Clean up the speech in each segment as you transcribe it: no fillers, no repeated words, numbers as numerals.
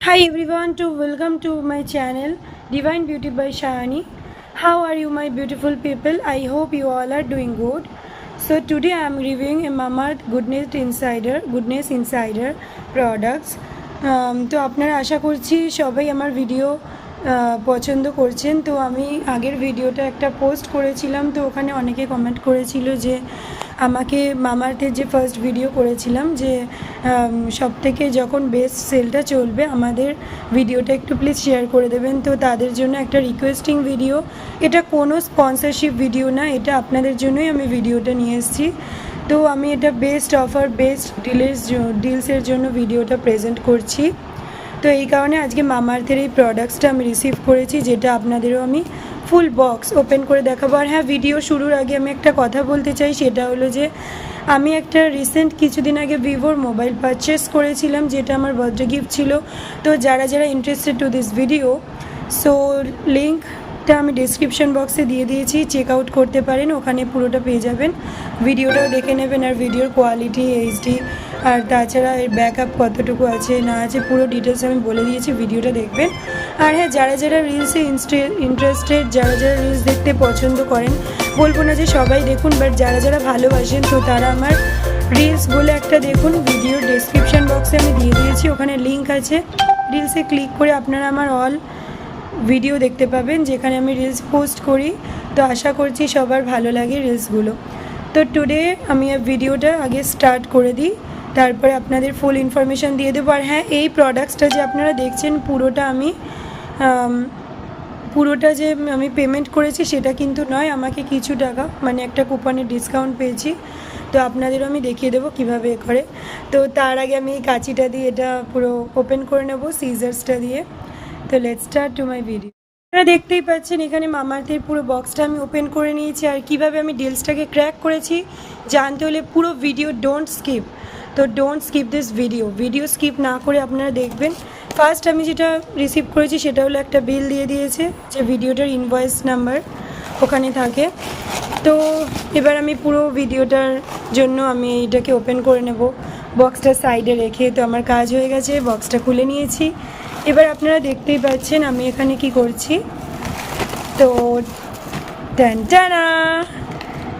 Hi everyone, to welcome to my channel Divine Beauty by Shani. How are you my beautiful people? I hope you all are doing good. So today I am reviewing a Mamaearth Goodness Insider products. তো আপনারা আশা করছি সবাই আমার video পছন্দ করছেন। তো আমি আগের ভিডিওটা একটা পোস্ট করেছিলাম, তো ওখানে অনেকে কমেন্ট করেছিল যে আমাকে মামাআর্থের যে ফার্স্ট ভিডিও করেছিলাম যে সবথেকে যখন বেস্ট সেলটা চলবে আমাদের ভিডিওটা একটু প্লিজ শেয়ার করে দেবেন। তো তাদের জন্য একটা রিকোয়েস্টিং ভিডিও, এটা কোনো স্পন্সরশিপ ভিডিও না, এটা আপনাদের জন্যই আমি ভিডিওটা নিয়ে এসেছি। তো আমি এটা বেস্ট অফার বেস্ট ডিলসের জন্য ভিডিওটা প্রেজেন্ট করছি। তো এই কারণে আজকে মামাআর্থের এই প্রোডাক্টসটা আমি রিসিভ করেছি, যেটা আপনাদেরও আমি ফুল বক্স ওপেন করে দেখাবো। আর হ্যাঁ, ভিডিও শুরুর আগে আমি একটা কথা বলতে চাই, সেটা হলো যে আমি একটা রিসেন্ট কিছুদিন আগে ভিভোর মোবাইল পারচেস করেছিলাম, যেটা আমার বার্থডে গিফট ছিল। তো যারা যারা interested to this video, so লিঙ্কটা আমি ডিসক্রিপশন বক্সে দিয়ে দিয়েছি, চেক আউট করতে পারেন, ওখানে পুরোটা পেয়ে যাবেন। ভিডিওটাও দেখে নেবেন, আর ভিডিওর কোয়ালিটি এইচডি আর তাছাড়া এর ব্যাকআপ কতটুকু আছে না আছে পুরো ডিটেলস আমি বলে দিয়েছি, ভিডিওটা দেখবেন। আর হ্যাঁ, যারা যারা রিলসে ইন্টারেস্টেড, যারা যারা রিলস দেখতে পছন্দ করেন, বলবো না যে সবাই দেখুন, বাট যারা যারা ভালোবাসেন তো তারা আমার রিলস বলে একটা দেখুন, ভিডিওর ডেসক্রিপশন বক্সে আমি দিয়ে দিয়েছি, ওখানে লিঙ্ক আছে। রিলসে ক্লিক করে আপনারা আমার অল ভিডিও দেখতে পাবেন, যেখানে আমি রিলস পোস্ট করি। তো আশা করছি সবার ভালো লাগে রিলসগুলো। তো টুডে আমি ভিডিওটা আগে স্টার্ট করে দিই, তারপরে আপনাদের ফুল ইনফরমেশান দিয়ে দেবো। আর হ্যাঁ, এই প্রোডাক্টসটা যে আপনারা দেখছেন পুরোটা যে আমি পেমেন্ট করেছি সেটা কিন্তু নয়, আমাকে কিছু টাকা মানে একটা কুপনের ডিসকাউন্ট পেয়েছি, তো আপনাদেরও আমি দেখিয়ে দেবো কীভাবে করে। তো তার আগে আমি কাঁচিটা দিয়ে এটা পুরো ওপেন করে নেব সিজার্সটা দিয়ে। তো let's start to my video. আপনারা দেখতেই পাচ্ছেন এখানে মামাআর্থের পুরো বক্সটা আমি ওপেন করে নিয়েছি। আর কীভাবে আমি ডিলসটাকে ক্র্যাক করেছি জানতে হলে পুরো ভিডিও ডোন্ট স্কিপ। তো don't skip this video skip না করে আপনারা দেখবেন। ফার্স্ট আমি যেটা রিসিভ করেছি সেটা হলো একটা বিল দিয়ে দিয়েছে, যে ভিডিওটার ইনভয়েস নাম্বার ওখানে থাকে। তো এবার আমি পুরো ভিডিওটার জন্য আমি এটাকে ওপেন করে নেব বক্সটা সাইডে রেখে। তো আমার কাজ হয়ে গেছে, বক্সটা খুলে নিয়েছি। এবার আপনারা দেখতেই পাচ্ছেন আমি এখানে কি করছি। তো টানা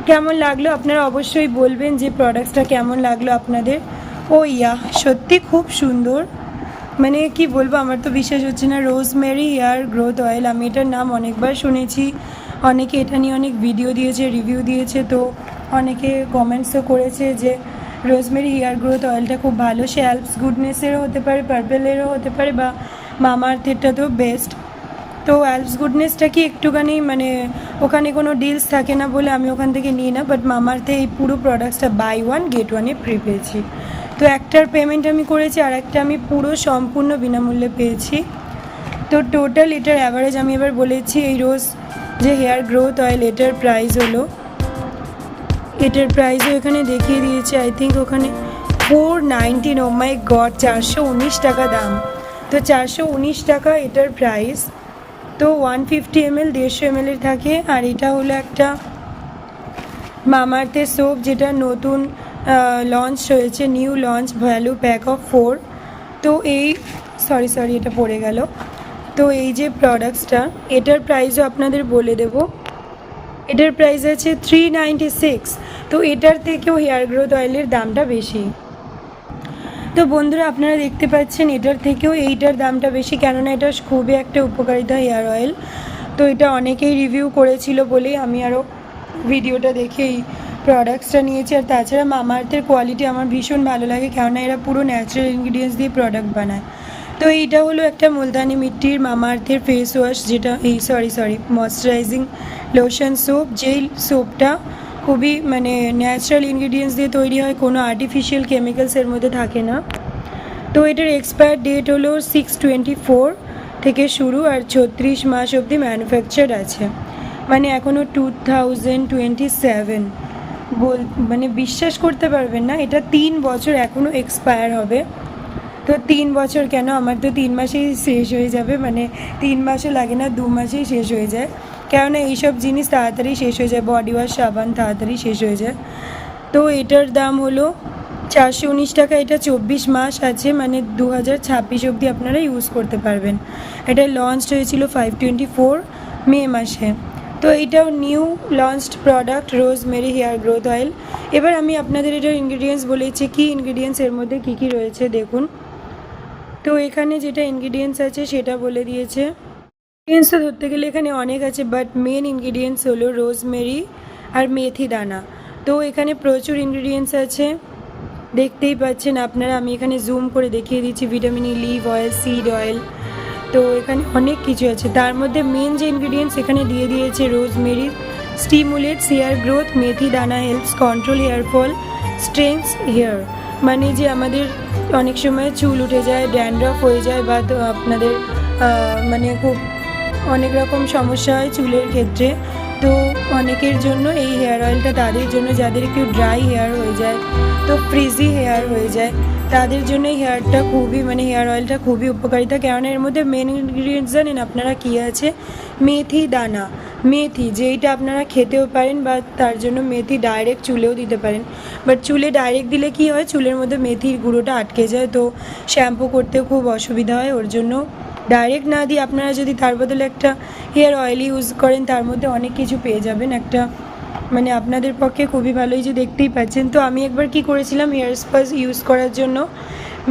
কেমন লাগলো আপনারা অবশ্যই বলবেন যে প্রোডাক্টসটা কেমন লাগলো আপনাদের। ও ইয়া, সত্যি খুব সুন্দর, মানে কি বলবো, আমার তো বিশ্বাস হচ্ছে না। রোজমেরি হেয়ার গ্রোথ অয়েল, আমি এটার নাম অনেকবার শুনেছি, অনেকে এটা নিয়ে অনেক ভিডিও দিয়েছে, রিভিউ দিয়েছে, তো অনেকে কমেন্টসও করেছে যে রোজমেরি হেয়ার গ্রোথ অয়েলটা খুব ভালো। সে অ্যালপস গুডনেসেরও হতে পারে, পার্পেলেরও হতে পারে, বা মামাআর্থেরটা তো বেস্ট। তো অ্যালপস গুডনেসটা কি একটুখানি মানে ওখানে কোনো ডিলস থাকে না বলে আমি ওখান থেকে নিই না, বাট মামাআর্থে এই পুরো প্রোডাক্টসটা বাই ওয়ান গেট ওয়ানে ফ্রি পেয়েছি। তো একটার পেমেন্ট আমি করেছি, আর একটা আমি পুরো সম্পূর্ণ বিনামূল্যে পেয়েছি। তো টোটাল এটার অ্যাভারেজ আমি এবার বলেছি, এই রোজ যে হেয়ার গ্রোথ অয়েল এটার প্রাইস হলো, এটার প্রাইসও এখানে দেখিয়ে দিয়েছে, আই থিঙ্ক ওখানে 419। ও মাই গড, 419 টাকা দাম। তো 419 টাকা এটার প্রাইস। তো 150 ml 150 ml থাকে। আর এটা হলো একটা মামাআর্থের সোপ, যেটা নতুন লঞ্চ হয়েছে, new launch, value pack of 4। তো এই সরি এটা পড়ে গেল। তো এই যে প্রোডাক্টসটা, এটার প্রাইসও আপনাদের বলে দেব, এটার প্রাইস আছে 396। তো এটার থেকেও হেয়ার গ্রোথ অয়েলের দামটা বেশি। তো বন্ধুরা আপনারা দেখতে পাচ্ছেন এটার থেকেও এইটার দামটা বেশি, কেননা এটা খুবই একটা উপকারিতা হেয়ার অয়েল। তো এটা অনেকেই রিভিউ করেছিল বলেই আমি আরও ভিডিওটা দেখে এই প্রোডাক্টসটা নিয়েছি। আর তাছাড়া মামাআর্থের কোয়ালিটি আমার ভীষণ ভালো লাগে, কেননা এরা পুরো ন্যাচারাল ইনগ্রিডিয়েন্টস দিয়ে প্রোডাক্ট বানায়। তো এইটা হলো একটা মুলতানি মিট্টির মামাআর্থের ফেস ওয়াশ, যেটা সরি ময়শ্চারাইজিং লোশন সোপ, যেই সোপটা খুবই মানে ন্যাচারাল ইনগ্রিডিয়েন্টস দিয়ে তৈরি হয়, কোনো আর্টিফিশিয়াল কেমিক্যালস এর মধ্যে থাকে না। তো এটার এক্সপায়ার ডেট হলো 6/24 থেকে শুরু, আর 36 মাস অবধি ম্যানুফ্যাকচার আছে, মানে এখনও 2027। মানে বিশ্বাস করতে পারবেন না, এটা 3 বছর এখনও এক্সপায়ার হবে। তো 3 বছর কেন, আমার তো 3 মাসেই শেষ হয়ে যাবে, মানে 3 মাসও লাগে না, 2 মাসেই শেষ হয়ে যায়, কেননা এইসব জিনিস তাড়াতাড়ি শেষ হয়ে যায়, বডি ওয়াশ সাবান তাড়াতাড়ি শেষ হয়ে যায়। তো এটার দাম হলো 419 টাকা। এটা 24 মাস আছে, মানে 2026 অবধি আপনারা ইউজ করতে পারবেন। এটা লঞ্চ হয়েছিল 5/24 মে মাসে। তো এইটাও new launched product rosemary hair growth oil. এবার আমি আপনাদের এটার ইনগ্রিডিয়েন্টস বলেছি, কি ইনগ্রিডিয়েন্টস এর মধ্যে কী কী রয়েছে দেখুন। তো এখানে যেটা ইনগ্রিডিয়েন্টস আছে সেটা বলে দিয়েছে। ইনগ্রিডিয়েন্টস তো ধরতে গেলে এখানে অনেক আছে, বাট মেন ইনগ্রিডিয়েন্টস হলো রোজমেরি আর মেথি দানা। তো এখানে প্রচুর ইনগ্রিডিয়েন্টস আছে, দেখতেই পাচ্ছেন আপনারা। আমি এখানে জুম করে দেখিয়ে দিচ্ছি। ভিটামিন ই, লিভ অয়েল, সিড অয়েল, তো এখানে অনেক কিছু আছে। তার মধ্যে মেন যে ইনগ্রিডিয়েন্টস এখানে দিয়ে দিয়েছে rosemary stimulates hair growth, methi dana helps control hair fall, strengthens hair. মানে যে আমাদের অনেক সময় চুল উঠে যায়, ড্যান্ড্রফ হয়ে যায়, বা তো আপনাদের মানে খুব অনেক রকম সমস্যা হয় চুলের ক্ষেত্রে। তো অনেকের জন্য এই হেয়ার অয়েলটা, তাদের জন্য যাদের একটু ড্রাই হেয়ার হয়ে যায়, তো ফ্রিজি হেয়ার হয়ে যায়, তাদের জন্য এই হেয়ারটা খুবই, মানে হেয়ার অয়েলটা খুবই উপকারিতা। কেননা এর মধ্যে মেন ইনগ্রিডিয়েন্টস জানেন আপনারা কী আছে? মেথি দানা, মেথি, যেইটা আপনারা খেতেও পারেন, বা তার জন্য মেথি ডাইরেক্ট চুলেও দিতে পারেন। বাট চুলে ডাইরেক্ট দিলে কি হয়, চুলের মধ্যে মেথির গুঁড়োটা আটকে যায়, তো শ্যাম্পু করতেও খুব অসুবিধা হয়। ওর জন্য ডাইরেক্ট না দিয়ে আপনারা যদি তার বদলে একটা হেয়ার অয়েল ইউজ করেন, তার মধ্যে অনেক কিছু পেয়ে যাবেন। একটা মানে আপনাদের পক্ষে খুবই ভালো, এই যে দেখতেই পাচ্ছেন। তো আমি একবার কি করেছিলার হেয়ার স্পা ইউজ করার জন্য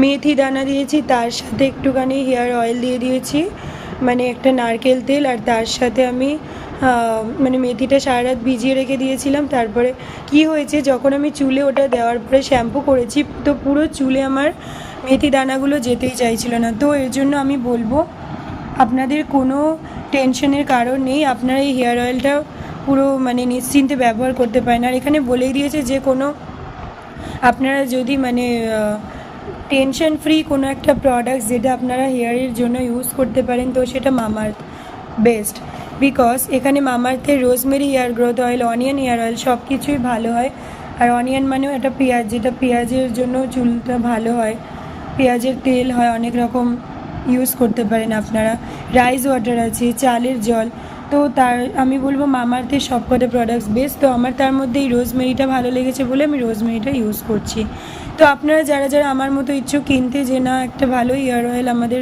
মেথি দানা দিয়েছি, তার সাথে একটুখানি হেয়ার অয়েল দিয়ে দিয়েছি, মানে একটা নারকেল তেল, আর তার সাথে আমি মানে মেথিটা সারা রাত ভিজিয়ে রেখে দিয়েছিলাম। তারপরে কি হয়েছে, যখন আমি চুলে ওটা দেওয়ার পরে শ্যাম্পু করেছি, তো পুরো চুলে আমার মেথি দানাগুলো যেতেই চাইছিল না। তো এর জন্য আমি বলবো আপনাদের কোনো টেনশনের কারণ নেই, আপনারা এই হেয়ার অয়েলটা পুরো মানে নিশ্চিন্তে ব্যবহার করতে পারেন। আর এখানে বলেই দিয়েছে যে কোনো আপনারা যদি মানে টেনশন ফ্রি কোনো একটা প্রোডাক্ট যেটা আপনারা হেয়ারের জন্য ইউজ করতে পারেন, তো সেটা মামাআর্থ বেস্ট। বিকজ এখানে মামাআর্থের rosemary hair growth oil, onion hair oil সব কিছুই ভালো হয়। আর অনিয়ন মানেও একটা পেঁয়াজ, যেটা পেঁয়াজের জন্য চুলটা ভালো হয়। পেঁয়াজের তেল হয়, অনেক রকম ইউজ করতে পারেন আপনারা। রাইস ওয়াটার আছে, চালের জল। তো তার আমি বলবো মামাআর্থের সব কটা প্রোডাক্টস বেস্ট। তো আমার তার মধ্যে এই রোজমেরিটা ভালো লেগেছে বলে আমি রোজমেরিটা ইউজ করছি। তো আপনারা যারা যারা আমার মতো ইচ্ছুক কিনতে, যে না একটা ভালো হেয়ার অয়েল আমাদের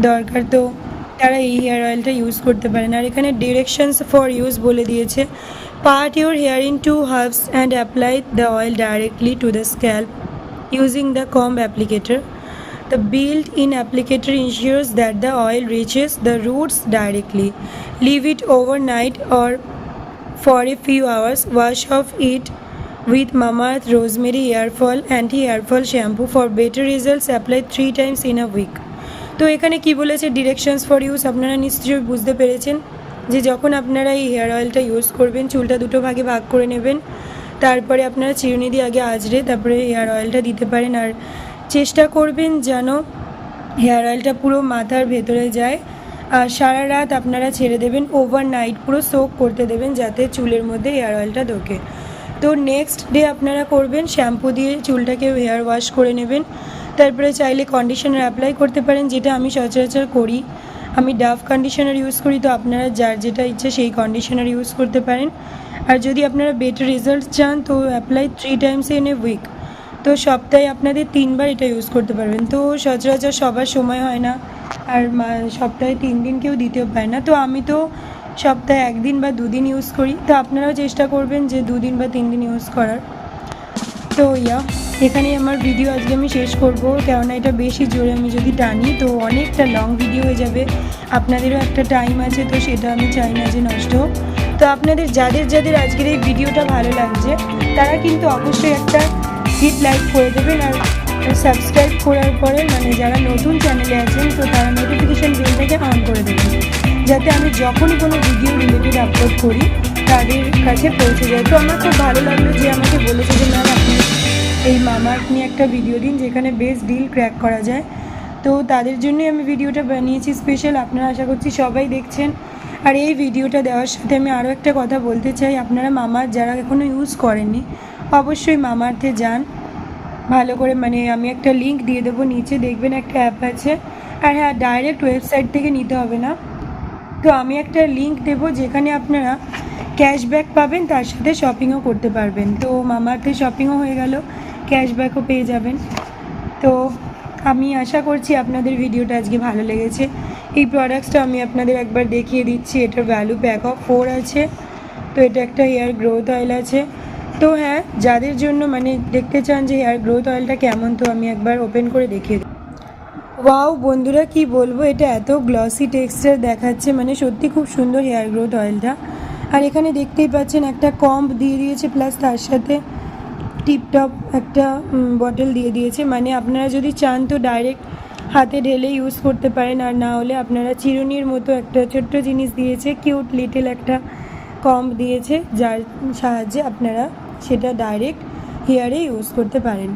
দরকার, তো তারা এই হেয়ার অয়েলটা ইউজ করতে পারেন। আর এখানে ডিরেকশনস ফর ইউজ বলে দিয়েছে। Part your here in 2 halves and apply the oil directly to the scalp using the comb applicator. The built-in applicator ensures that the oil reaches the roots directly. Leave it overnight or for a few hours. Wash off it with Mamaearth Rosemary Hair Fall Anti-Hair Fall Shampoo. For better results, apply 3 times in a week. তো এখানে কি বলেছে directions for use, আপনারা নিশ্চয়ই বুঝতে পেরেছেন যে যখন আপনারা এই হেয়ার অয়েলটা ইউজ করবেন, চুলটা দুটো ভাগে ভাগ করে নেবেন। তারপরে আপনারা চিরুনি দিয়ে আগে আঁচড়ে তারপরে হেয়ার অয়েলটা দিতে পারেন। আর চেষ্টা করবেন যেন হেয়ার অয়েলটা পুরো মাথার ভেতরে যায়। আর সারা রাত আপনারা ছেড়ে দেবেন, ওভারনাইট পুরো সোক করতে দেবেন, যাতে চুলের মধ্যে হেয়ার অয়েলটা ঢোকে। তো নেক্সট ডে আপনারা করবেন শ্যাম্পু দিয়ে চুলটাকে হেয়ার ওয়াশ করে নেবেন। তারপরে চাইলে কন্ডিশনার অ্যাপ্লাই করতে পারেন, যেটা আমি সচরাচর করি। আমি ডাভ কন্ডিশনার ইউজ করি, তো আপনারা যার যেটা ইচ্ছে সেই কন্ডিশনার ইউজ করতে পারেন। আর যদি আপনারা বেটার রেজাল্ট চান, তো apply 3 times in a week। তো সপ্তাহে আপনাদের 3 বার এটা ইউজ করতে পারবেন। তো সচরাচর সবার সময় হয় না, আর সপ্তাহে 3 দিন কেউ দিতেও পারে না। তো আমি তো সপ্তাহে 1 দিন বা 2 দিন ইউজ করি। তো আপনারাও চেষ্টা করবেন যে 2 দিন বা 3 দিন ইউজ করার। তো এখানেই আমার ভিডিও আজকে আমি শেষ করব, কেননা এটা বেশি জোরে আমি যদি টানি তো অনেকটা লং ভিডিও হয়ে যাবে। আপনাদেরও একটা টাইম আছে, তো সেটা আমি চাই না যে নষ্ট হোক। তো আপনাদের যাদের যাদের আজকের এই ভিডিওটা ভালো লাগছে, তারা কিন্তু অবশ্যই একটা হিট লাইক করে দেবেন। আর সাবস্ক্রাইব করার পরে মানে যারা নতুন চ্যানেলে আছেন, তো তারা নোটিফিকেশান বেলটাকে অন করে দেবেন, যাতে আমি যখনই কোনো ভিডিও রিলেটেড আপলোড করি তাদের কাছে পৌঁছে যায়। তো আমার খুব ভালো লাগলো যে আমাকে বলেছে যে ম্যাম আপনি এই মামাআর্থ নিয়ে একটা ভিডিও দিন, যেখানে বেস্ট ডিল ক্র্যাক করা যায়। তো তাদের জন্যই আমি ভিডিওটা বানিয়েছি স্পেশাল। আপনারা আশা করছি সবাই দেখছেন। আর এই ভিডিওটা দেওয়ার সাথে আমি আরও একটা কথা বলতে চাই, আপনারা মামাআর্থ যারা এখনও ইউজ করেননি, অবশ্যই মামাআর্থে যান ভালো করে। মানে আমি একটা লিঙ্ক দিয়ে দেবো নিচে, দেখবেন একটা অ্যাপ আছে। আর হ্যাঁ, ডাইরেক্ট ওয়েবসাইট থেকে নিতে হবে না। তো আমি একটা লিঙ্ক দেবো যেখানে আপনারা ক্যাশব্যাক পাবেন, তার সাথে শপিংও করতে পারবেন। তো মামাআর্থে শপিংও হয়ে গেল, ক্যাশব্যাকও পেয়ে যাবেন। তো আমি আশা করছি আপনাদের ভিডিওটা আজকে ভালো লেগেছে। এই প্রোডাক্টসটা আমি আপনাদের একবার দেখিয়ে দিচ্ছি। এটার ভ্যালু প্যাক অফ 4 আছে। তো এটা একটা হেয়ার গ্রোথ অয়েল আছে। তো হ্যাঁ, যাদের জন্য মানে দেখতে চান যে হেয়ার গ্রোথ অয়েলটা কেমন, তো আমি একবার ওপেন করে দেখিয়ে দিই। ওয়াও বন্ধুরা, কি বলবো, এটা এত গ্লসি টেক্সচার দেখাচ্ছে, মানে সত্যি খুব সুন্দর হেয়ার গ্রোথ অয়েলটা। আর এখানে দেখতেই পাচ্ছেন একটা কম্ব দিয়ে দিয়েছে, প্লাস তার সাথে টিপটপ একটা বটল দিয়ে দিয়েছে। মানে আপনারা যদি চান তো ডাইরেক্ট হাতে ঢেলে ইউজ করতে পারেন, আর না হলে আপনারা চিরুনির মতো একটা ছোট্ট জিনিস দিয়েছে, কিউট লিটল একটা কম্ব দিয়েছে, যার সাহায্যে আপনারা সেটা ডাইরেক্ট হেয়ারে ইউজ করতে পারেন।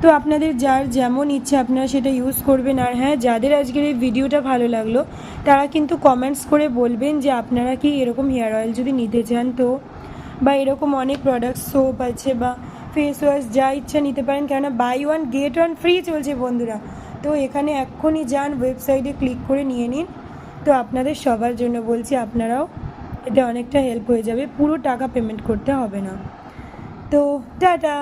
তো আপনাদের যার যেমন ইচ্ছে আপনারা সেটা ইউজ করবেন। আর হ্যাঁ, যাদের আজকের এই ভিডিওটা ভালো লাগলো তারা কিন্তু কমেন্টস করে বলবেন যে আপনারা কি এরকম হেয়ার অয়েল যদি নিতে চান, তো বা এরকম অনেক প্রোডাক্টস সোপ আছে বা ফেস ওয়াশ যা ইচ্ছা নিতে পারেন, কেননা buy one get one free চলছে বন্ধুরা। তো এখানে এক্ষুনি যান, ওয়েবসাইটে ক্লিক করে নিয়ে নিন। তো আপনাদের সবার জন্য বলছি, আপনারাও এতে অনেকটা হেল্প হয়ে যাবে, পুরো টাকা পেমেন্ট করতে হবে না। তো টাটা।